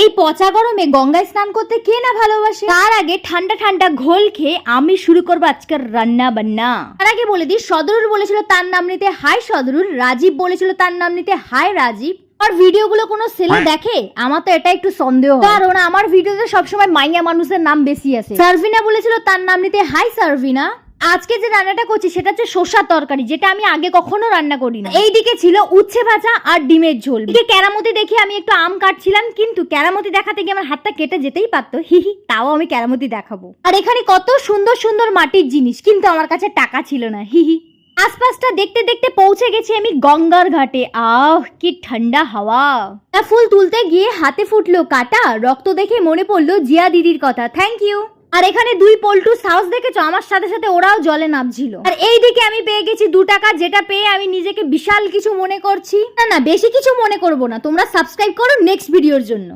এই পচা গরমে গঙ্গায় স্নান করতে কে না ভালোবাসে। তার আগে ঠান্ডা ঠান্ডা ঘোল খেয়ে আমি শুরু করবো আজকের রান্না বান্না। তার আগে বলে দিই, সদরুর বলেছিল তার নাম নিতে হাই সদরুর, রাজীব বলেছিল তার নাম নিতে হাই রাজীব। আর ভিডিওগুলো কোনো ছেলে দেখে? আমার তো এটা একটু সন্দেহ, কারণ আমার ভিডিওতে সবসময় মাইয়া মানুষের নাম বেশি আছে। সার্ভিনা বলেছিল তার নাম নিতে হাই সার্ভিনা। আজকে যে রান্নাটা করছি সেটা হচ্ছে শসার তরকারি, যেটা আমি আগে কখনো রান্না করি না। এইদিকে ছিল উচ্ছে ভাজা আর ডিমের ঝোল। এদিকে কেরামতি দেখে আমি একটু আম কাটছিলাম, কিন্তু কেরামতি দেখাতে গিয়ে আমার হাতটা কেটে যেতেই পারতো, হিহি, তাও আমি কেরামতি দেখাবো। আর এখানে কত সুন্দর সুন্দর মাটির জিনিস, কিন্তু আমার কাছে টাকা ছিল না, হিহি। আশপাশটা দেখতে দেখতে পৌঁছে গেছি আমি গঙ্গার ঘাটে। আহ, কি ঠান্ডা হাওয়া। ফুল তুলতে গিয়ে হাতে ফুটলো কাটা, রক্ত দেখে মনে পড়লো জিয়া দিদির কথা, থ্যাংক ইউ। আর এখানে দুই পল্টু সাহস দেখেছো, আমার সাথে সাথে ওরাও জলে নামছিল। আর এইদিকে আমি পেয়ে গেছি 2 টাকা, যেটা পেয়ে আমি নিজেকে বিশাল কিছু মনে করছি। না না, বেশি কিছু মনে করবো না, তোমরা সাবস্ক্রাইব করো নেক্সট ভিডিওর জন্য।